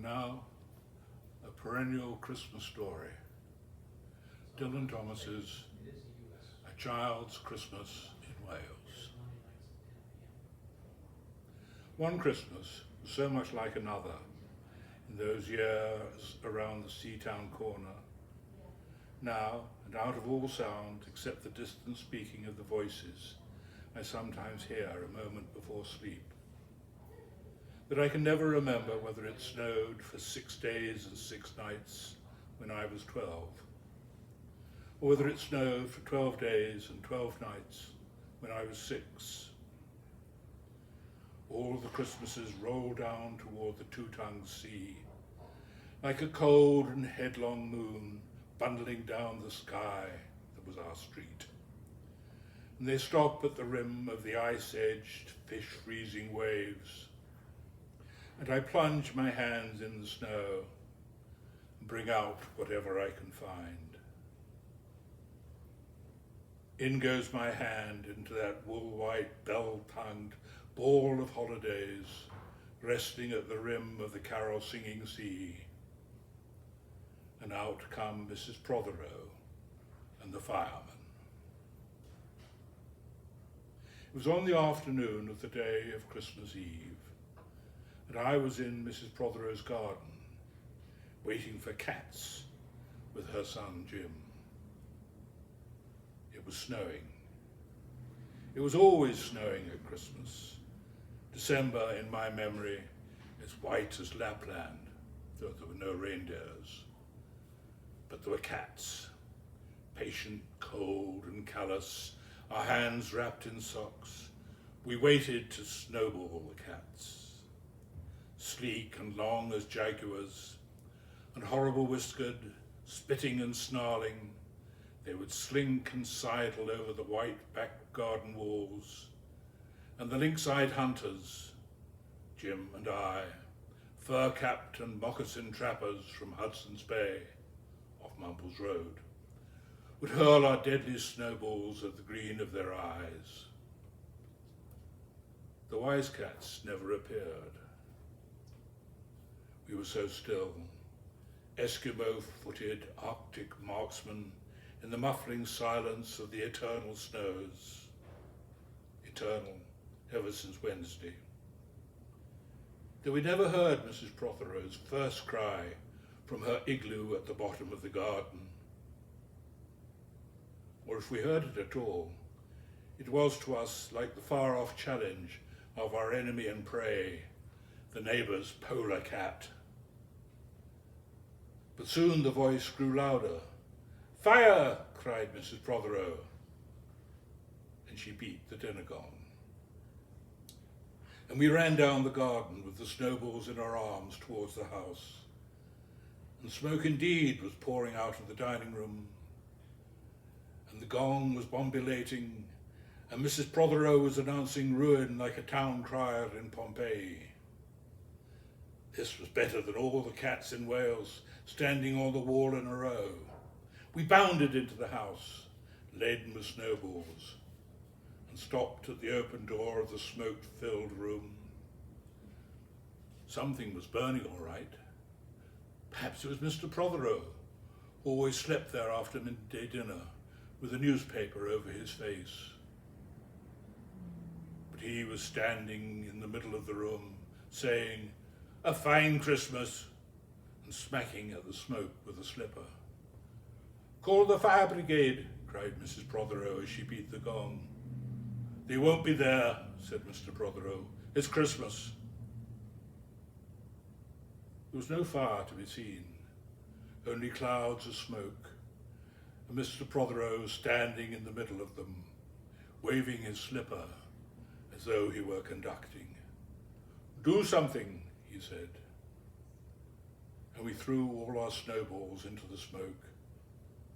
now, a perennial Christmas story. Dylan Thomas's A Child's Christmas in Wales. One Christmas was so much like another in those years around the Seatown corner. Now, and out of all sound except the distant speaking of the voices I sometimes hear a moment before sleep, that I can never remember whether it snowed for 6 days and 6 nights when I was 12, or whether it snowed for 12 days and 12 nights when I was 6. All the Christmases roll down toward the two-tongued sea, like a cold and headlong moon bundling down the sky that was our street. And they stop at the rim of the ice-edged, fish-freezing waves, and I plunge my hands in the snow and bring out whatever I can find. In goes my hand into that wool-white, bell-tongued ball of holidays resting at the rim of the carol-singing sea. And out come Mrs. Prothero and the fireman. It was on the afternoon of the day of Christmas Eve, and I was in Mrs. Prothero's garden, waiting for cats with her son Jim. It was snowing. It was always snowing at Christmas. December, in my memory, as white as Lapland, though there were no reindeers. But there were cats, patient, cold and callous, our hands wrapped in socks. We waited to snowball the cats. Sleek and long as jaguars, and horrible whiskered, spitting and snarling, they would slink and sidle over the white back garden walls, and the lynx-eyed hunters, Jim and I, fur-capped and moccasin trappers from Hudson's Bay, off Mumbles Road, would hurl our deadly snowballs at the green of their eyes. The wise cats never appeared. We were so still, Eskimo-footed Arctic marksmen in the muffling silence of the eternal snows, eternal ever since Wednesday. Though we never heard Mrs. Prothero's first cry from her igloo at the bottom of the garden, or if we heard it at all, it was to us like the far-off challenge of our enemy and prey, the neighbour's polar cat. But soon the voice grew louder. "Fire!" cried Mrs. Prothero, and she beat the dinner gong. And we ran down the garden with the snowballs in our arms towards the house. And smoke indeed was pouring out of the dining room, and the gong was bombulating, and Mrs. Prothero was announcing ruin like a town crier in Pompeii. This was better than all the cats in Wales standing on the wall in a row. We bounded into the house, laden with snowballs, and stopped at the open door of the smoke-filled room. Something was burning all right. Perhaps it was Mr. Prothero, who always slept there after midday dinner with a newspaper over his face. But he was standing in the middle of the room, saying, "A fine Christmas," and smacking at the smoke with a slipper. "Call the fire brigade," cried Mrs. Prothero as she beat the gong. "They won't be there," said Mr. Prothero. "It's Christmas." There was no fire to be seen, only clouds of smoke, and Mr. Prothero standing in the middle of them, waving his slipper as though he were conducting. "Do something," he said. And we threw all our snowballs into the smoke.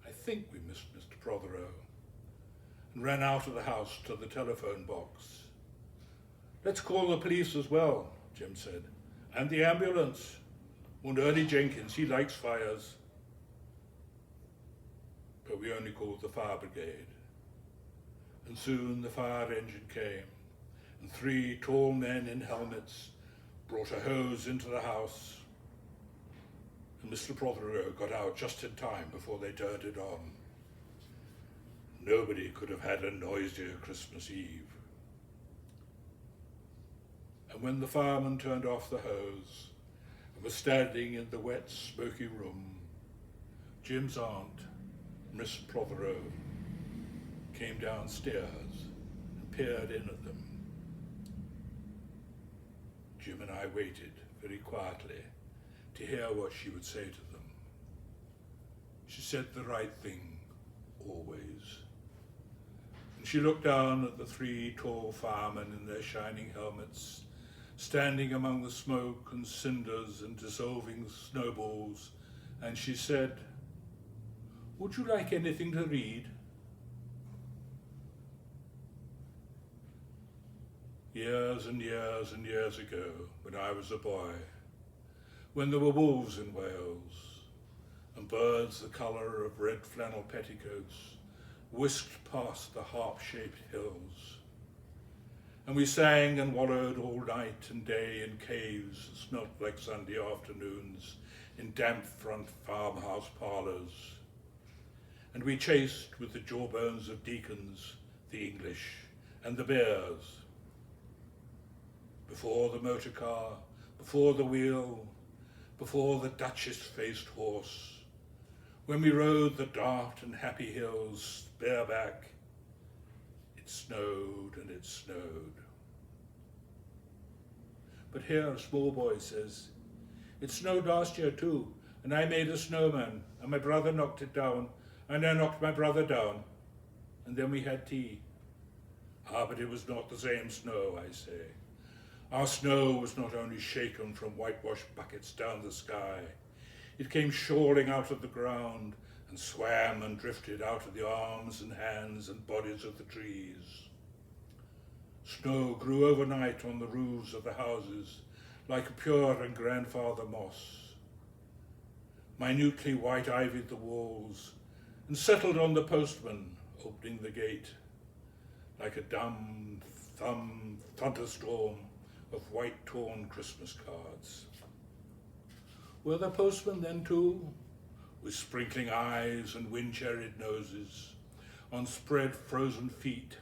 I think we missed Mr. Prothero, and ran out of the house to the telephone box. "Let's call the police as well," Jim said, "and the ambulance. And Ernie Jenkins, he likes fires." But we only called the fire brigade. And soon the fire engine came, and 3 tall men in helmets brought a hose into the house, Mr. Prothero got out just in time before they turned it on. Nobody could have had a noisier Christmas Eve. And when the fireman turned off the hose and was standing in the wet, smoky room, Jim's aunt, Miss Prothero, came downstairs and peered in at them. Jim and I waited very quietly to hear what she would say to them. She said the right thing, always. And she looked down at the three tall firemen in their shining helmets, standing among the smoke and cinders and dissolving snowballs, and she said, "Would you like anything to read?" Years and years and years ago, when I was a boy, when there were wolves in Wales, and birds the colour of red flannel petticoats whisked past the harp-shaped hills, and we sang and wallowed all night and day in caves that smelt like Sunday afternoons in damp front farmhouse parlours, and we chased with the jawbones of deacons the English and the bears. Before the motor car, before the wheel, before the duchess-faced horse, when we rode the dark and happy hills bareback, it snowed and it snowed. But here a small boy says, "It snowed last year too, and I made a snowman, and my brother knocked it down, and I knocked my brother down, and then we had tea." Ah, but it was not the same snow, I say. Our snow was not only shaken from whitewashed buckets down the sky, it came shawling out of the ground and swam and drifted out of the arms and hands and bodies of the trees. Snow grew overnight on the roofs of the houses like pure and grandfather moss. Minutely white-ivied the walls and settled on the postman opening the gate like a dumb thunderstorm of white-torn Christmas cards. Were the postmen then too, with sprinkling eyes and wind-cherried noses, on spread frozen feet,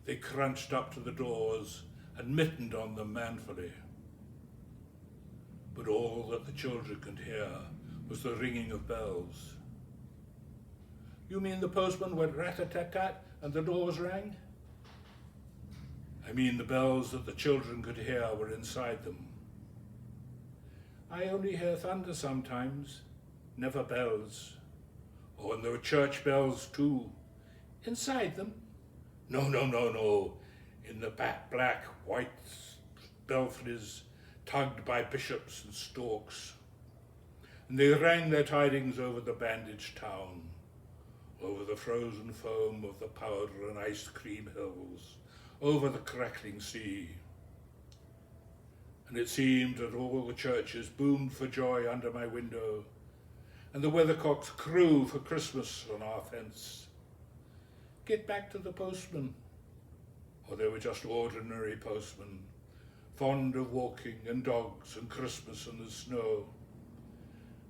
they crunched up to the doors and mittened on them manfully. But all that the children could hear was the ringing of bells. "You mean the postman went rat-a-tat-tat and the doors rang?" "I mean the bells that the children could hear were inside them." "I only hear thunder sometimes, never bells." "Oh, and there were church bells too." "Inside them?" No, in the black, white belfries tugged by bishops and storks. And they rang their tidings over the bandaged town, over the frozen foam of the powder and ice cream hills, over the crackling sea. And it seemed that all the churches boomed for joy under my window, and the weathercocks crew for Christmas on our fence. Get back to the postman. Or they were just ordinary postmen, fond of walking and dogs and Christmas and the snow.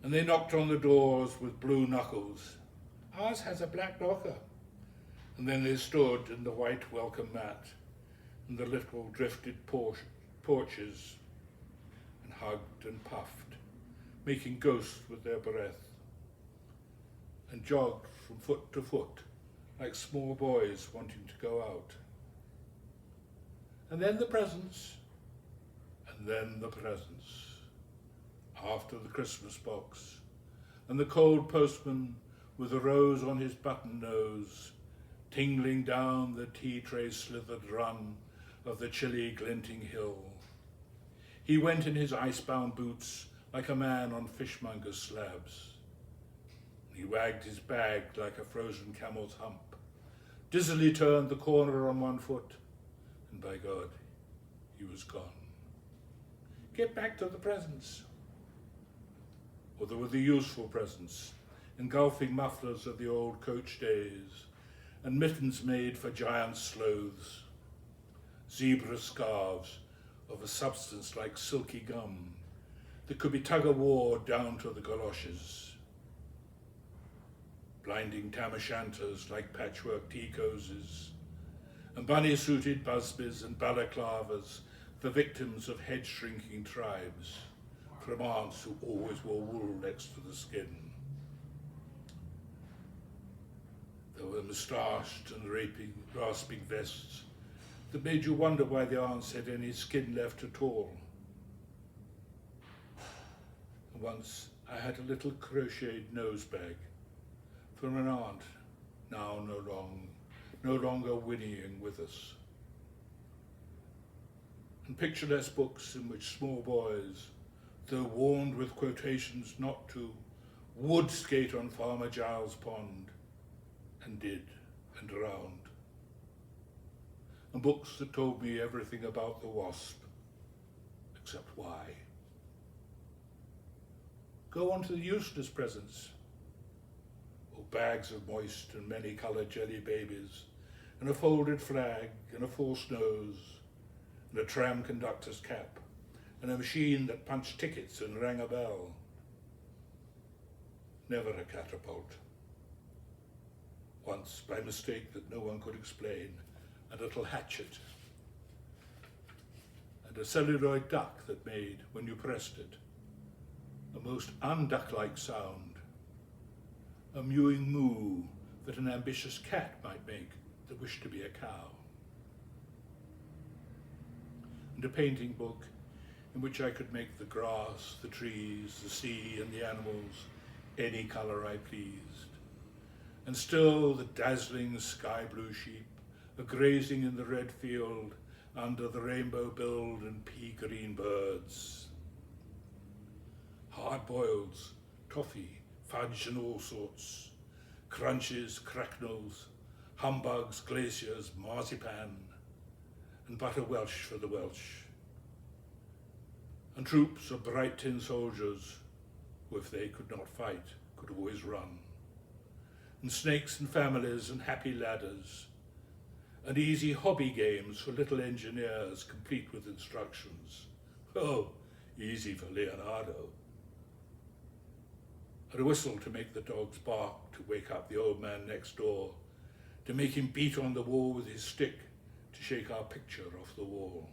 And they knocked on the doors with blue knuckles. "Ours has a black knocker." And then they stood in the white welcome mat and the little drifted porches and hugged and puffed, making ghosts with their breath, and jogged from foot to foot like small boys wanting to go out. And then the presents, and then the presents, after the Christmas box, and the cold postman with a rose on his button nose, tingling down the tea tray slithered run of the chilly glinting hill. He went in his icebound boots like a man on fishmonger's slabs. He wagged his bag like a frozen camel's hump, dizzily turned the corner on one foot, and by God, he was gone. Get back to the presents. Or there were the useful presents, engulfing mufflers of the old coach days, and mittens made for giant sloths, zebra scarves of a substance like silky gum, that could be tug-of-war down to the galoshes, blinding tam-o'-shanters like patchwork tea-cosies, and bunny-suited busbies and balaclavas for victims of head-shrinking tribes, from aunts who always wore wool next to the skin. There were moustached and rasping vests that made you wonder why the aunts had any skin left at all. And once I had a little crocheted nose bag from an aunt, now no longer whinnying with us. And picturesque books in which small boys, though warned with quotations not to, would skate on Farmer Giles' pond, and did, and drowned. And books that told me everything about the wasp, except why. Go on to the useless presents, or bags of moist and many-coloured jelly babies, and a folded flag, and a false nose, and a tram conductor's cap, and a machine that punched tickets and rang a bell. Never a catapult. Once, by mistake that no one could explain, a little hatchet, and a celluloid duck that made, when you pressed it, a most unduck-like sound, a mewing moo that an ambitious cat might make that wished to be a cow. And a painting book in which I could make the grass, the trees, the sea, and the animals any colour I pleased. And still the dazzling sky blue sheep are grazing in the red field under the rainbow-billed and pea-green birds. Hard-boileds, toffee, fudge and all sorts, crunches, cracknels, humbugs, glaciers, marzipan, and butter Welsh for the Welsh. And troops of bright tin soldiers who, if they could not fight, could always run. And snakes and families and happy ladders, and easy hobby games for little engineers complete with instructions. Oh, easy for Leonardo. And a whistle to make the dogs bark, to wake up the old man next door, to make him beat on the wall with his stick, to shake our picture off the wall.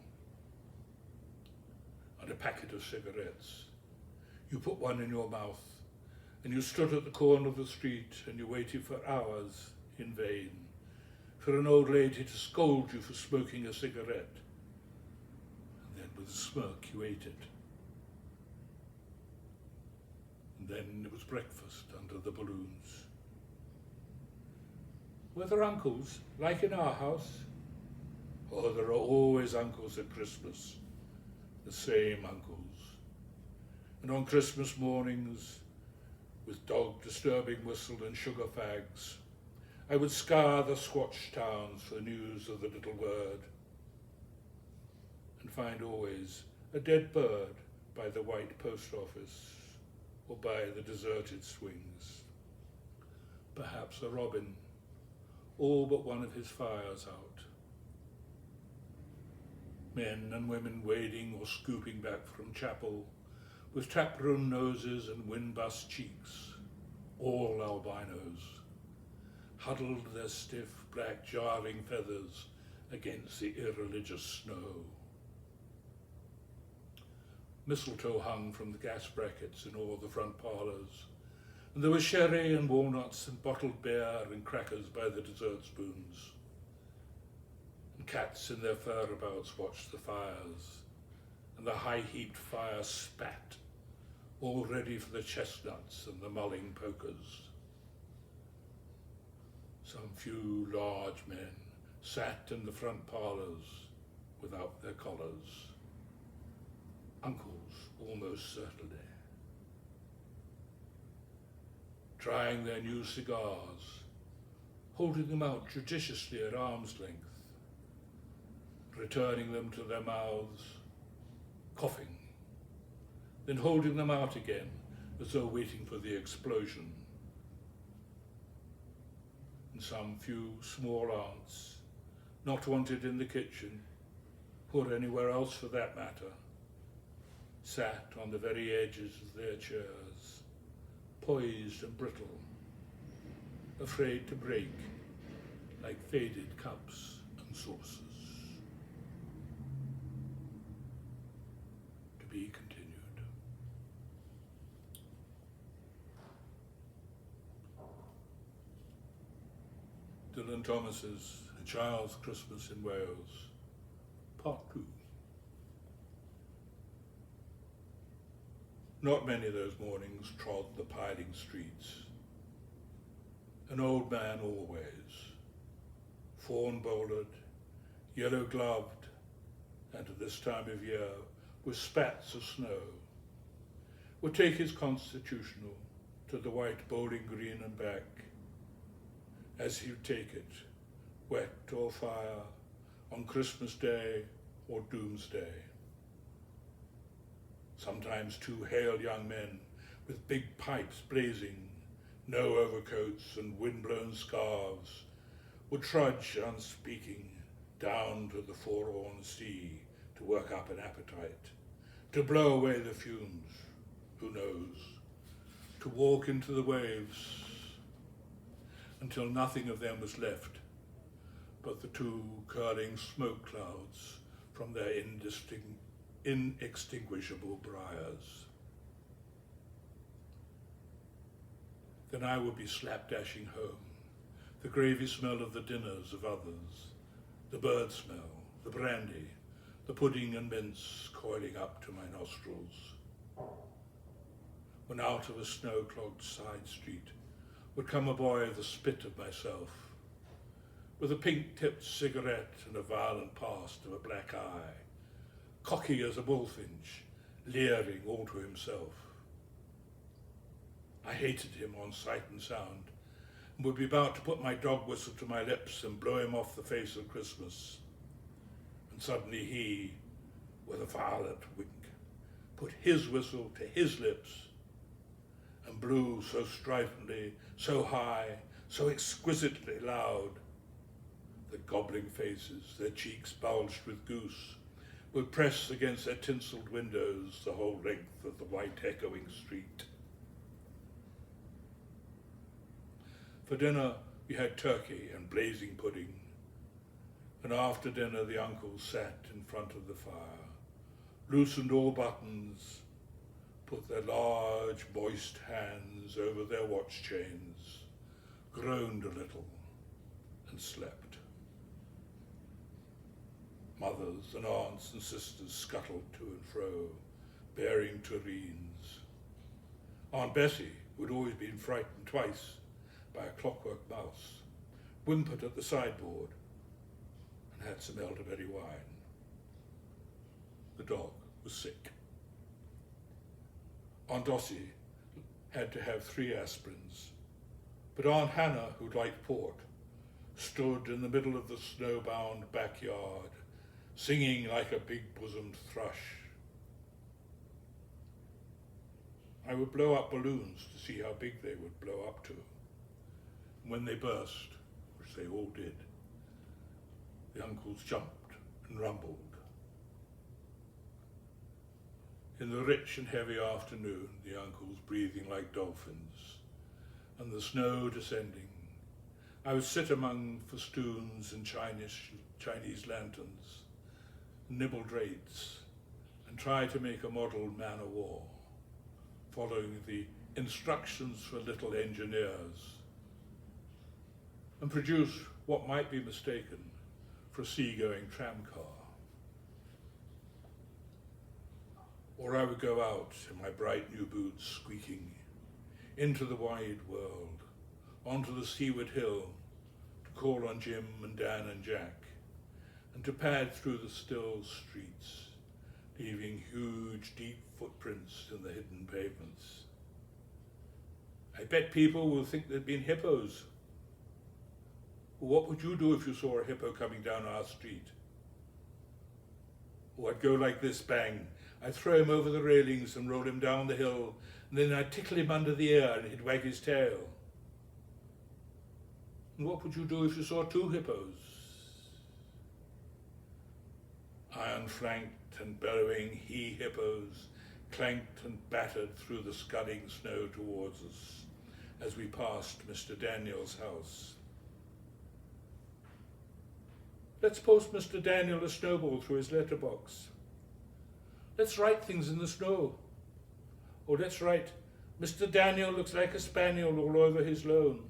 And a packet of cigarettes. You put one in your mouth, and you stood at the corner of the street, and you waited for hours in vain for an old lady to scold you for smoking a cigarette. And then with a smirk you ate it. And then it was breakfast under the balloons. Were there uncles, like in our house? Oh, there are always uncles at Christmas, the same uncles. And on Christmas mornings, with dog-disturbing whistle and sugar fags, I would scour the Scotch towns for news of the little word, and find always a dead bird by the white post office, or by the deserted swings. Perhaps a robin, all but one of his fires out. Men and women wading or scooping back from chapel, with taproom noses and wind-bust cheeks, all albinos, huddled their stiff, black, jarring feathers against the irreligious snow. Mistletoe hung from the gas brackets in all the front parlours, and there was sherry and walnuts and bottled beer and crackers by the dessert spoons. And cats in their furabouts watched the fires, and the high-heaped fire spat, all ready for the chestnuts and the mulling pokers. Some few large men sat in the front parlours without their collars. Uncles, almost certainly. Trying their new cigars, holding them out judiciously at arm's length, returning them to their mouths, coughing, then holding them out again as though waiting for the explosion. And some few small aunts, not wanted in the kitchen, or anywhere else for that matter, sat on the very edges of their chairs, poised and brittle, afraid to break like faded cups and saucers. To be continued. Dylan Thomas's A Child's Christmas in Wales, Part 2. Not many of those mornings trod the piling streets. An old man always, fawn-bouldered, yellow-gloved, and at this time of year, with spats of snow, would take his constitutional to the white bowling green and back, as he'd take it, wet or fire, on Christmas Day or Doomsday. Sometimes two hale young men with big pipes blazing, no overcoats and wind-blown scarves, would trudge unspeaking down to the forlorn sea to work up an appetite, to blow away the fumes, who knows, to walk into the waves until nothing of them was left but the two curling smoke clouds from their inextinguishable briars. Then I would be slapdashing home, the gravy smell of the dinners of others, the bird smell, the brandy, the pudding and mince coiling up to my nostrils. When out of a snow-clogged side street would come a boy the spit of myself, with a pink-tipped cigarette and a violent past of a black eye, cocky as a bullfinch, leering all to himself. I hated him on sight and sound, and would be about to put my dog whistle to my lips and blow him off the face of Christmas. And suddenly he, with a violent wink, put his whistle to his lips and blew so stridently, so high, so exquisitely loud, that gobbling faces, their cheeks bulged with goose, would press against their tinselled windows the whole length of the white echoing street. For dinner we had turkey and blazing pudding, and after dinner the uncles sat in front of the fire, loosened all buttons, put their large moist hands over their watch chains, groaned a little, and slept. Mothers and aunts and sisters scuttled to and fro, bearing tureens. Aunt Bessie, who had always been frightened twice by a clockwork mouse, whimpered at the sideboard and had some elderberry wine. The dog was sick. Aunt Dossie had to have 3 aspirins, but Aunt Hannah, who liked port, stood in the middle of the snow-bound backyard, singing like a big-bosomed thrush. I would blow up balloons to see how big they would blow up to. And when they burst, which they all did, the uncles jumped and rumbled. In the rich and heavy afternoon, the uncles breathing like dolphins, and the snow descending, I would sit among festoons and Chinese lanterns, nibble dates, and try to make a model man-o'-war, following the instructions for little engineers, and produce what might be mistaken for a sea-going tramcar. Or I would go out in my bright new boots, squeaking, into the wide world, onto the seaward hill, to call on Jim and Dan and Jack, and to pad through the still streets, leaving huge, deep footprints in the hidden pavements. I bet people will think there'd been hippos. Well, what would you do if you saw a hippo coming down our street? Oh, I'd go like this, bang. I'd throw him over the railings and roll him down the hill, and then I'd tickle him under the ear and he'd wag his tail. And what would you do if you saw 2 hippos? Iron-flanked and bellowing he-hippos, clanked and battered through the scudding snow towards us as we passed Mr. Daniel's house. Let's post Mr. Daniel a snowball through his letterbox. Let's write things in the snow. Or let's write, Mr. Daniel looks like a spaniel all over his loan.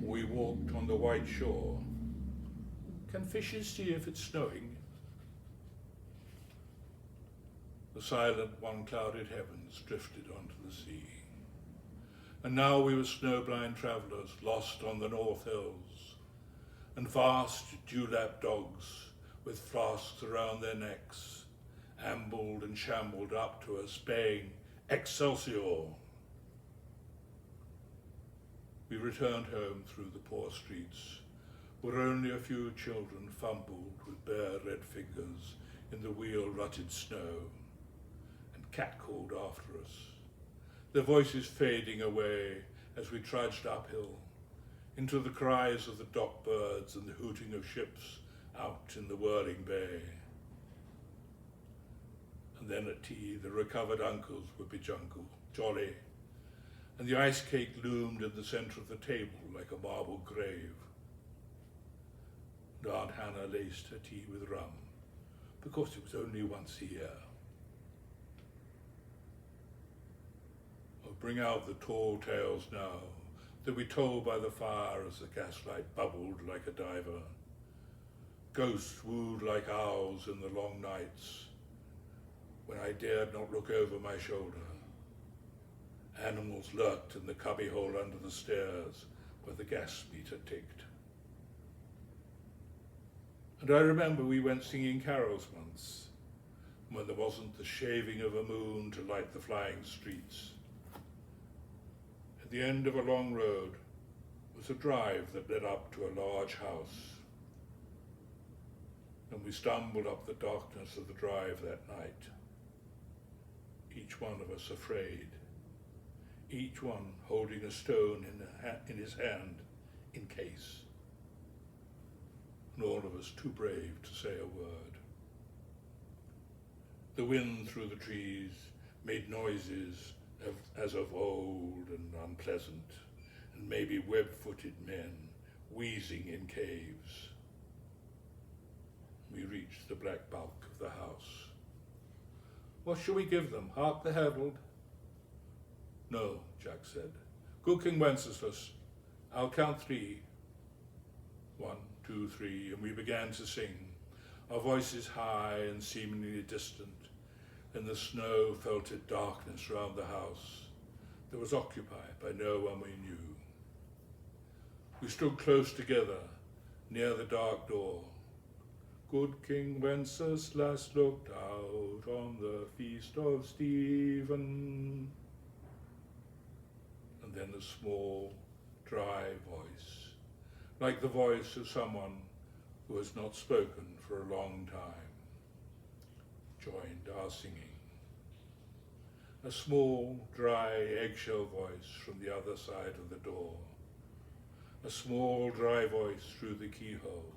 We walked on the white shore. Can fishes see if it's snowing? The silent one-clouded heavens drifted onto the sea. And now we were snow-blind travellers, lost on the North Hills, and vast dewlap dogs with flasks around their necks ambled and shambled up to us, baying, Excelsior! We returned home through the poor streets, where only a few children fumbled with bare red fingers in the wheel-rutted snow, and catcalled after us, their voices fading away as we trudged uphill, into the cries of the dock birds and the hooting of ships out in the whirling bay. And then at tea, the recovered uncles would be jolly, and the ice cake loomed in the centre of the table like a marble grave. And Aunt Hannah laced her tea with rum, because it was only once a year. Oh, bring out the tall tales now, that we told by the fire as the gaslight bubbled like a diver. Ghosts wooed like owls in the long nights, when I dared not look over my shoulder. Animals lurked in the cubbyhole under the stairs where the gas meter ticked. And I remember we went singing carols once, when there wasn't the shaving of a moon to light the flying streets. At the end of a long road was a drive that led up to a large house. And we stumbled up the darkness of the drive that night, each one of us afraid, each one holding a stone in his hand in case, and all of us too brave to say a word. The wind through the trees made noises as of old and unpleasant, and maybe web-footed men wheezing in caves. We reached the black bulk of the house. What shall we give them? Hark the herald? No, Jack said. Good King Wenceslas, I'll count 3. 1, 2, 3, and we began to sing, our voices high and seemingly distant, in the snow-felted darkness round the house that was occupied by no one we knew. We stood close together near the dark door. Good King Wenceslas looked out on the feast of Stephen. And then a small, dry voice, like the voice of someone who has not spoken for a long time, joined our singing. A small, dry, eggshell voice from the other side of the door. A small, dry voice through the keyhole.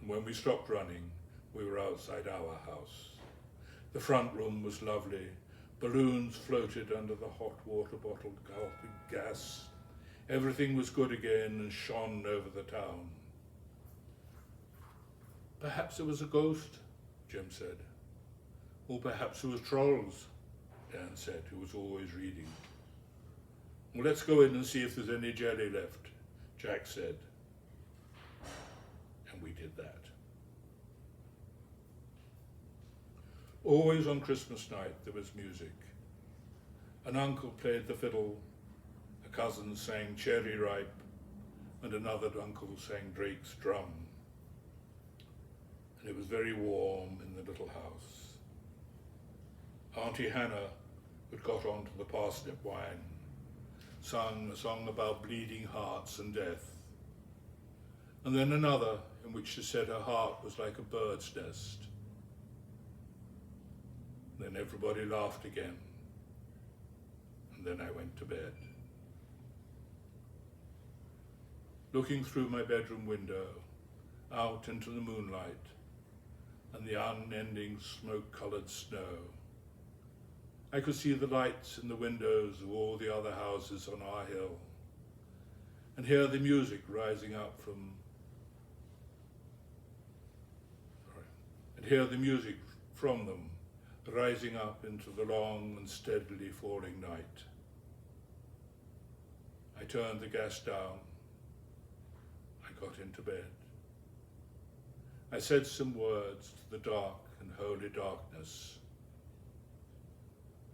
And when we stopped running, we were outside our house. The front room was lovely. Balloons floated under the hot water bottle gulping gas. Everything was good again and shone over the town. Perhaps it was a ghost, Jim said. Or perhaps it was trolls, Dan said, who was always reading. Well, let's go in and see if there's any jelly left, Jack said. And we did that. Always on Christmas night there was music. An uncle played the fiddle, a cousin sang Cherry Ripe, and another uncle sang Drake's drum. And it was very warm in the little house. Auntie Hannah had got on to the parsnip wine, sung a song about bleeding hearts and death, and then another in which she said her heart was like a bird's nest. Then everybody laughed again, and then I went to bed. Looking through my bedroom window, out into the moonlight and the unending smoke-colored snow. I could see the lights in the windows of all the other houses on our hill and hear the music rising up from them, rising up into the long and steadily falling night. I turned the gas down. I got into bed. I said some words to the dark and holy darkness,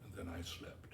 and then I slept.